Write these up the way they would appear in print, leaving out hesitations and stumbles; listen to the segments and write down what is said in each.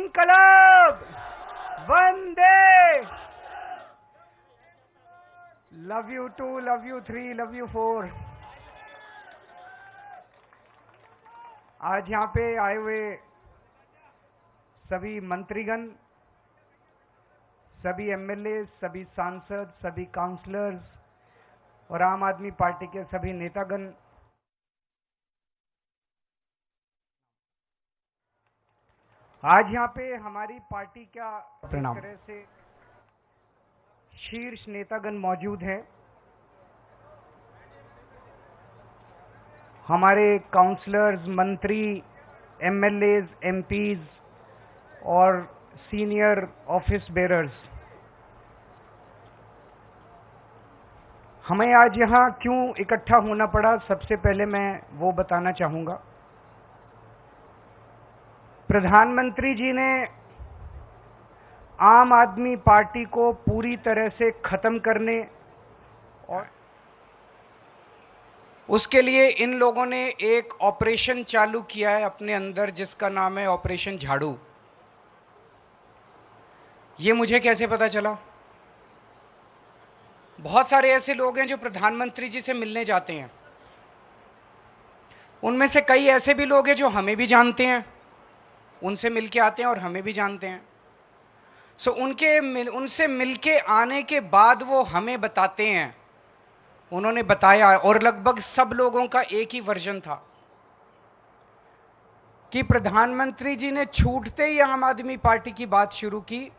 इनकलाब वंदे। Love you 2, love you 3, love you 4। आज यहाँ पे आए हुए सभी मंत्रीगण, सभी एमएलए, सभी सांसद, सभी काउंसलर्स और आम आदमी पार्टी के सभी नेतागण, आज यहाँ पे हमारी पार्टी का प्रणाम तरह से शीर्ष नेतागण मौजूद हैं। हमारे काउंसलर्स, मंत्री, एमएलएज, एमपीज और सीनियर ऑफिस बेरर्स, हमें आज यहाँ क्यों इकट्ठा होना पड़ा, सबसे पहले मैं वो बताना चाहूँगा। प्रधानमंत्री जी ने आम आदमी पार्टी को पूरी तरह से खत्म करने और उसके लिए इन लोगों ने एक ऑपरेशन चालू किया है अपने अंदर, जिसका नाम है ऑपरेशन झाड़ू। ये मुझे कैसे पता चला? बहुत सारे ऐसे लोग हैं जो प्रधानमंत्री जी से मिलने जाते हैं। उनमें से कई ऐसे भी लोग हैं जो हमें भी जानते हैं, उनसे मिलके आते हैं और हमें भी जानते हैं। उनसे मिलके आने के बाद वो हमें बताते हैं, उन्होंने बताया, और लगभग सब लोगों का एक ही वर्जन था कि प्रधानमंत्री जी ने छूटते ही आम आदमी पार्टी की बात शुरू की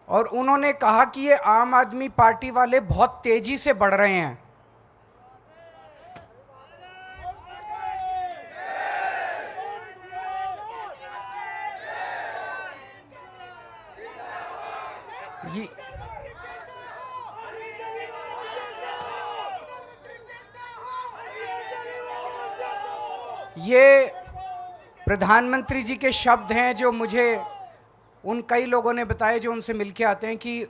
और उन्होंने कहा कि ये आम आदमी पार्टी वाले बहुत तेजी से बढ़ रहे हैं। ये प्रधानमंत्री जी के शब्द हैं जो मुझे उन कई लोगों ने बताए जो उनसे मिलके आते हैं कि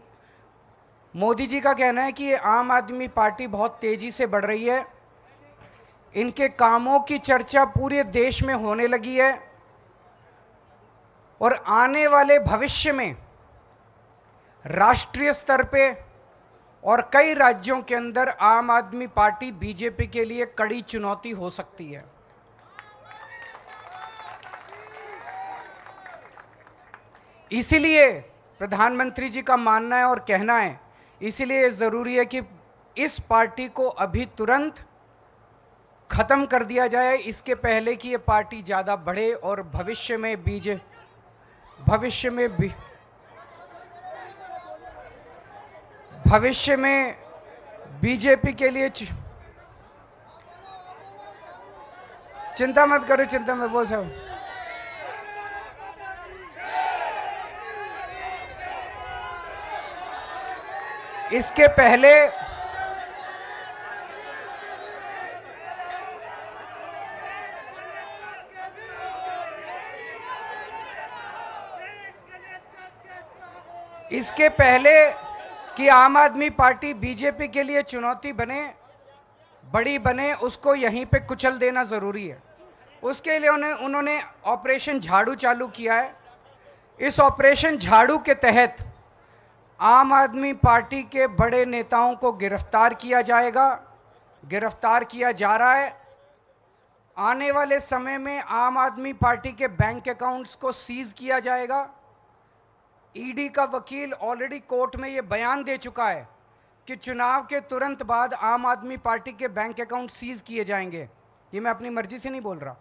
मोदी जी का कहना है कि ये आम आदमी पार्टी बहुत तेजी से बढ़ रही है, इनके कामों की चर्चा पूरे देश में होने लगी है और आने वाले भविष्य में राष्ट्रीय स्तर पे और कई राज्यों के अंदर आम आदमी पार्टी बीजेपी के लिए कड़ी चुनौती हो सकती है। इसीलिए प्रधानमंत्री जी का मानना है और कहना है, इसीलिए ज़रूरी है कि इस पार्टी को अभी तुरंत खत्म कर दिया जाए, इसके पहले कि ये पार्टी ज़्यादा बढ़े और भविष्य में बीजेपी के लिए चिंता मत करो, चिंता मत, वो सब इसके पहले कि आम आदमी पार्टी बीजेपी के लिए चुनौती बने, बड़ी बने, उसको यहीं पे कुचल देना ज़रूरी है। उसके लिए उन्होंने ऑपरेशन झाड़ू चालू किया है। इस ऑपरेशन झाड़ू के तहत आम आदमी पार्टी के बड़े नेताओं को गिरफ्तार किया जाएगा, गिरफ्तार किया जा रहा है। आने वाले समय में आम आदमी पार्टी के बैंक अकाउंट्स को सीज किया जाएगा। ईडी का वकील ऑलरेडी कोर्ट में ये बयान दे चुका है कि चुनाव के तुरंत बाद आम आदमी पार्टी के बैंक अकाउंट सीज किए जाएंगे। ये मैं अपनी मर्जी से नहीं बोल रहा।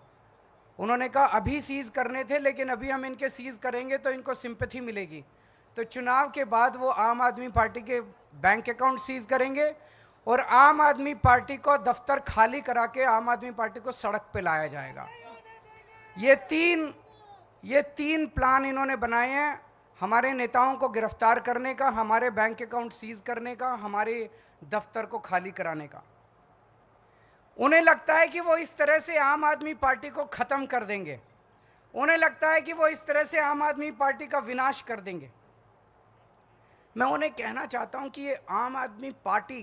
उन्होंने कहा अभी सीज करने थे, लेकिन अभी हम इनके सीज करेंगे तो इनको सिंपैथी मिलेगी, तो चुनाव के बाद वो आम आदमी पार्टी के बैंक अकाउंट सीज करेंगे और आम आदमी पार्टी को दफ्तर खाली करा के आम आदमी पार्टी को सड़क पे लाया जाएगा। ये तीन प्लान इन्होंने बनाए हैं, हमारे नेताओं को गिरफ्तार करने का, हमारे बैंक अकाउंट सीज करने का, हमारे दफ्तर को खाली कराने का। उन्हें लगता है कि वो इस तरह से आम आदमी पार्टी को खत्म कर देंगे, उन्हें लगता है कि वो इस तरह से आम आदमी पार्टी का विनाश कर देंगे। मैं उन्हें कहना चाहता हूं कि ये आम आदमी पार्टी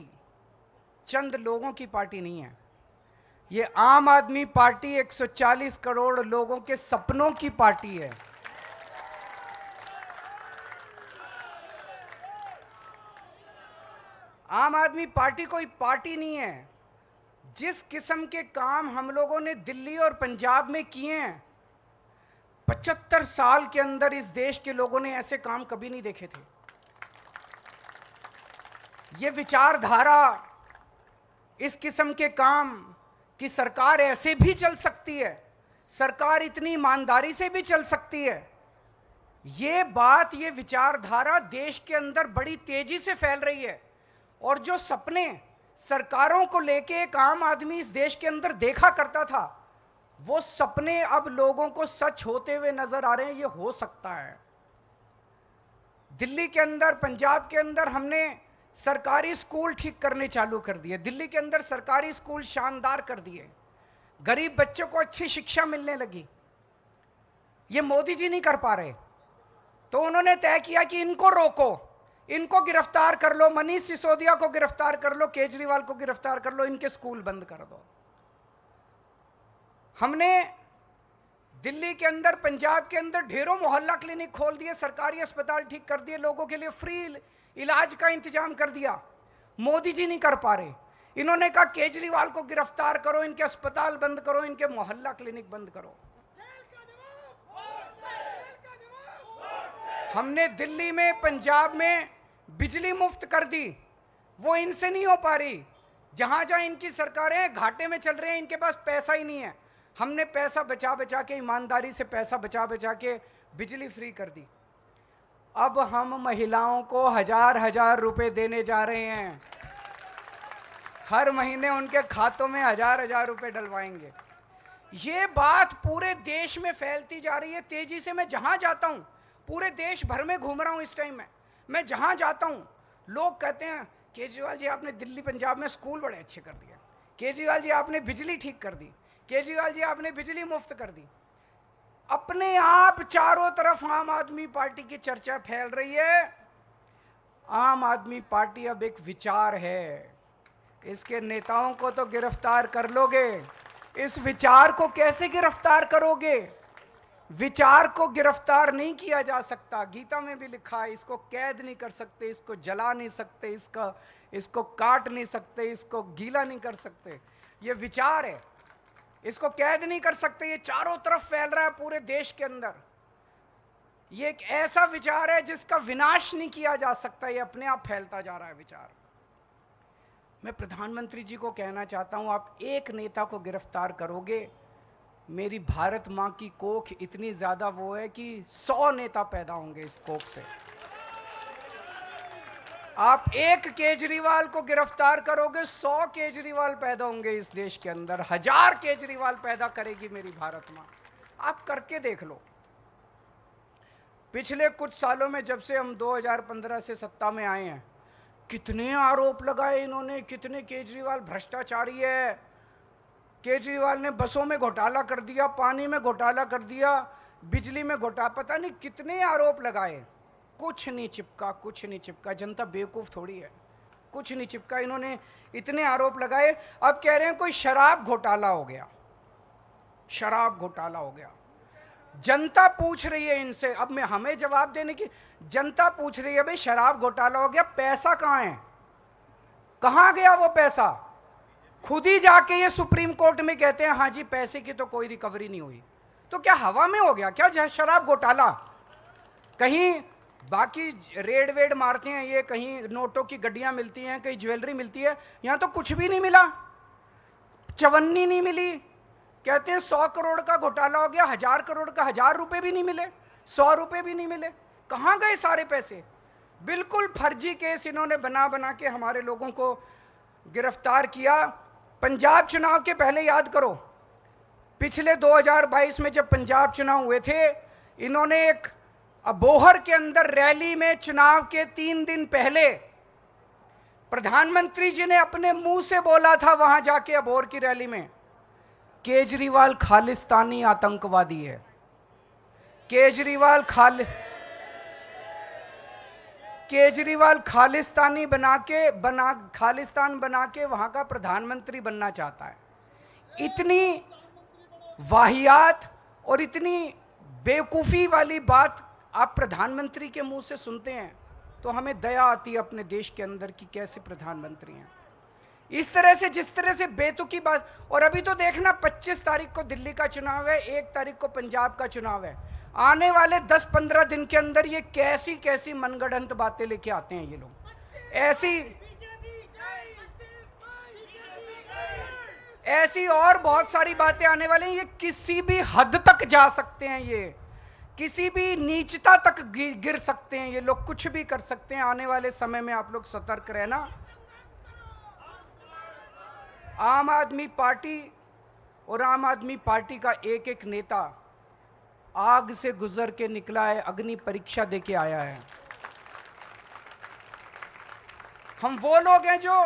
चंद लोगों की पार्टी नहीं है। ये आम आदमी पार्टी 140 करोड़ लोगों के सपनों की पार्टी है। आम आदमी पार्टी कोई पार्टी नहीं है। जिस किस्म के काम हम लोगों ने दिल्ली और पंजाब में किए हैं, 75 साल के अंदर इस देश के लोगों ने ऐसे काम कभी नहीं देखे थे। ये विचारधारा, इस किस्म के काम कि सरकार ऐसे भी चल सकती है, सरकार इतनी ईमानदारी से भी चल सकती है, ये बात, ये विचारधारा देश के अंदर बड़ी तेजी से फैल रही है। और जो सपने सरकारों को लेके एक आम आदमी इस देश के अंदर देखा करता था, वो सपने अब लोगों को सच होते हुए नजर आ रहे हैं। ये हो सकता है। दिल्ली के अंदर, पंजाब के अंदर हमने सरकारी स्कूल ठीक करने चालू कर दिए। दिल्ली के अंदर सरकारी स्कूल शानदार कर दिए। गरीब बच्चों को अच्छी शिक्षा मिलने लगी। ये मोदी जी नहीं कर पा रहे, तो उन्होंने तय किया कि इनको रोको, इनको गिरफ्तार कर लो, मनीष सिसोदिया को गिरफ्तार कर लो, केजरीवाल को गिरफ्तार कर लो, इनके स्कूल बंद कर दो। हमने दिल्ली के अंदर, पंजाब के अंदर ढेरों मोहल्ला क्लिनिक खोल दिए, सरकारी अस्पताल ठीक कर दिए, लोगों के लिए फ्री इलाज का इंतजाम कर दिया। मोदी जी नहीं कर पा रहे। इन्होंने कहा केजरीवाल को गिरफ्तार करो, इनके अस्पताल बंद करो, इनके मोहल्ला क्लिनिक बंद करो। हमने दिल्ली में, पंजाब में बिजली मुफ्त कर दी, वो इनसे नहीं हो पा रही। जहां जहां इनकी सरकारें घाटे में चल रहे हैं, इनके पास पैसा ही नहीं है। हमने पैसा बचा बचा के, ईमानदारी से पैसा बचा बचा के बिजली फ्री कर दी। अब हम महिलाओं को 1000-1000 रुपए देने जा रहे हैं। हर महीने उनके खातों में 1000-1000 रुपए डलवाएंगे। ये बात पूरे देश में फैलती जा रही है तेजी से। मैं जहां जाता हूं, पूरे देश भर में घूम रहा हूं इस टाइम में, मैं जहां जाता हूं लोग कहते हैं केजरीवाल जी आपने दिल्ली पंजाब में स्कूल बड़े अच्छे कर दिए, केजरीवाल जी आपने बिजली ठीक कर दी, केजरीवाल जी आपने बिजली मुफ्त कर दी। अपने आप चारों तरफ आम आदमी पार्टी की चर्चा फैल रही है। आम आदमी पार्टी अब एक विचार है। इसके नेताओं को तो गिरफ्तार कर लोगे, इस विचार को कैसे गिरफ्तार करोगे? विचार को गिरफ्तार नहीं किया जा सकता। गीता में भी लिखा है, इसको कैद नहीं कर सकते, इसको जला नहीं सकते, इसको काट नहीं सकते, इसको गीला नहीं कर सकते। ये विचार है, इसको कैद नहीं कर सकते। ये चारों तरफ फैल रहा है पूरे देश के अंदर। ये एक ऐसा विचार है जिसका विनाश नहीं किया जा सकता। ये अपने आप फैलता जा रहा है विचार। मैं प्रधानमंत्री जी को कहना चाहता हूं, आप एक नेता को गिरफ्तार करोगे, मेरी भारत मां की कोख इतनी ज्यादा वो है कि 100 नेता पैदा होंगे इस कोख से। आप एक केजरीवाल को गिरफ्तार करोगे, 100 केजरीवाल पैदा होंगे इस देश के अंदर। 1000 केजरीवाल पैदा करेगी मेरी भारत मां। आप करके देख लो। पिछले कुछ सालों में, जब से हम 2015 से सत्ता में आए हैं, कितने आरोप लगाए इन्होंने, कितने केजरीवाल भ्रष्टाचारी है। केजरीवाल ने बसों में घोटाला कर दिया, पानी में घोटाला कर दिया, बिजली में घोटाला, पता नहीं कितने आरोप लगाए। कुछ नहीं चिपका, कुछ नहीं चिपका। जनता बेवकूफ थोड़ी है, कुछ नहीं चिपका। इन्होंने इतने आरोप लगाए। अब कह रहे हैं कोई शराब घोटाला हो गया, शराब घोटाला हो गया। जनता पूछ रही है इनसे, अब मैं हमें जवाब देने की, जनता पूछ रही है भाई शराब घोटाला हो गया, पैसा कहां है, कहां गया वो पैसा? खुद ही जाके ये सुप्रीम कोर्ट में कहते हैं हाँ जी पैसे की तो कोई रिकवरी नहीं हुई। तो क्या हवा में हो गया क्या शराब घोटाला? कहीं बाकी रेड वेड मारते हैं ये, कहीं नोटों की गड्डियां मिलती हैं, कहीं ज्वेलरी मिलती है, यहां तो कुछ भी नहीं मिला, चवन्नी नहीं मिली। कहते हैं 100 करोड़ का घोटाला हो गया, 1000 करोड़ का 1000 रुपए भी नहीं मिले, 100 रुपए भी नहीं मिले। कहां गए सारे पैसे? बिल्कुल फर्जी केस इन्होंने बना बना के हमारे लोगों को गिरफ्तार किया। पंजाब चुनाव के पहले याद करो, पिछले 2022 में जब पंजाब चुनाव हुए थे, इन्होंने एक अबोहर के अंदर रैली में, चुनाव के 3 दिन पहले प्रधानमंत्री जी ने अपने मुंह से बोला था वहां जाके अबोहर की रैली में, केजरीवाल खालिस्तानी आतंकवादी है। केजरीवाल खालिस्तानी खालिस्तान बना के वहां का प्रधानमंत्री बनना चाहता है। इतनी वाहियात और इतनी बेवकूफी वाली बात आप प्रधानमंत्री के मुंह से सुनते हैं। तो हमें दया आती है अपने देश के अंदर कि कैसे प्रधानमंत्री हैं। इस तरह से, जिस तरह से बेतुकी बात। और अभी तो देखना 25 तारीख को दिल्ली का चुनाव है, 1 तारीख को पंजाब का चुनाव है। आने वाले 10-15 दिन के अंदर ये कैसी कैसी मनगढ़ंत बातें लेके आते हैं ये लोग, ऐसी और बहुत सारी बातें आने वाली हैं। ये किसी भी हद तक जा सकते हैं, ये किसी भी नीचता तक गिर सकते हैं ये लोग, कुछ भी कर सकते हैं। आने वाले समय में आप लोग सतर्क रहना। आम आदमी पार्टी और आम आदमी पार्टी का एक एक नेता आग से गुजर के निकला है, अग्नि परीक्षा देके आया है। हम वो लोग हैं जो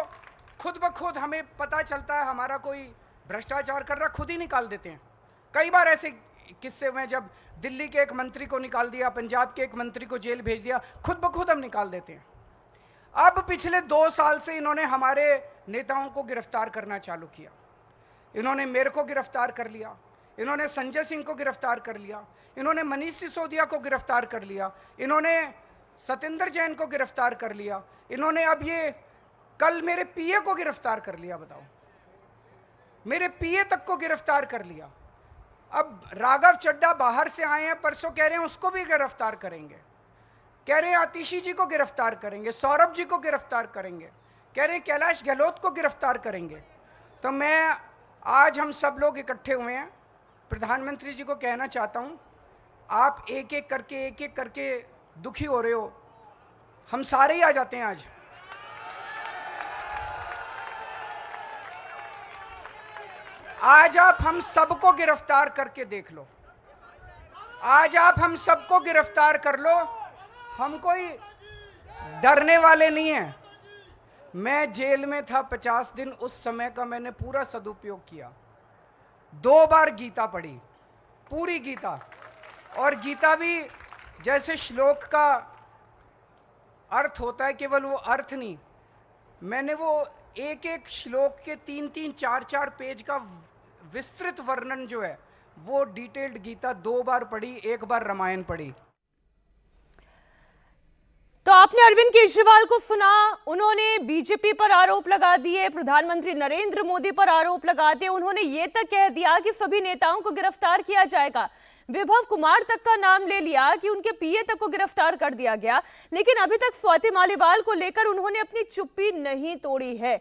खुद ब खुद, हमें पता चलता है हमारा कोई भ्रष्टाचार कर रहा, खुद ही निकाल देते हैं। कई बार ऐसे किस्से हुए, जब दिल्ली के एक मंत्री को निकाल दिया, पंजाब के एक मंत्री को जेल भेज दिया, खुद ब खुद हम निकाल देते हैं। अब पिछले 2 साल से इन्होंने हमारे नेताओं को गिरफ्तार करना चालू किया। इन्होंने मेरे को गिरफ्तार कर लिया, इन्होंने संजय सिंह को गिरफ्तार कर लिया, इन्होंने मनीष सिसोदिया को गिरफ्तार कर लिया, इन्होंने सत्येंद्र जैन को गिरफ्तार कर लिया, इन्होंने अब ये कल मेरे पीए को गिरफ्तार कर लिया। बताओ, मेरे पीए तक को गिरफ्तार कर लिया। अब राघव चड्ढा बाहर से आए हैं, परसों कह रहे हैं उसको भी गिरफ्तार करेंगे, कह रहे हैं आतिशी जी को गिरफ्तार करेंगे, सौरभ जी को गिरफ्तार करेंगे, कह रहे हैं कैलाश गहलोत को गिरफ्तार करेंगे। तो मैं आज, हम सब लोग इकट्ठे हुए हैं, प्रधानमंत्री जी को कहना चाहता हूं, आप एक एक करके दुखी हो रहे हो, हम सारे ही आ जाते हैं आज। आज आप हम सबको गिरफ्तार करके देख लो, आज आप हम सबको गिरफ्तार कर लो, हम कोई डरने वाले नहीं हैं। मैं जेल में था 50 दिन, उस समय का मैंने पूरा सदुपयोग किया। 2 बार गीता पढ़ी, पूरी गीता, और गीता भी जैसे श्लोक का अर्थ होता है, केवल वो अर्थ नहीं, मैंने वो एक एक श्लोक के 3-3, 4-4 पेज का विस्तृत वर्णन जो है, वो डिटेल्ड गीता 2 बार पढ़ी, 1 बार रामायण पढ़ी। तो आपने अरविंद केजरीवाल को सुना, उन्होंने बीजेपी पर आरोप लगा दिए, प्रधानमंत्री नरेंद्र मोदी पर आरोप लगा दिए, उन्होंने ये तक कह दिया कि सभी नेताओं को गिरफ्तार किया जाएगा। विभव कुमार तक का नाम ले लिया कि उनके पीए तक को गिरफ्तार कर दिया गया, लेकिन अभी तक स्वाति मालीवाल को लेकर उन्होंने अपनी चुप्पी नहीं तोड़ी है।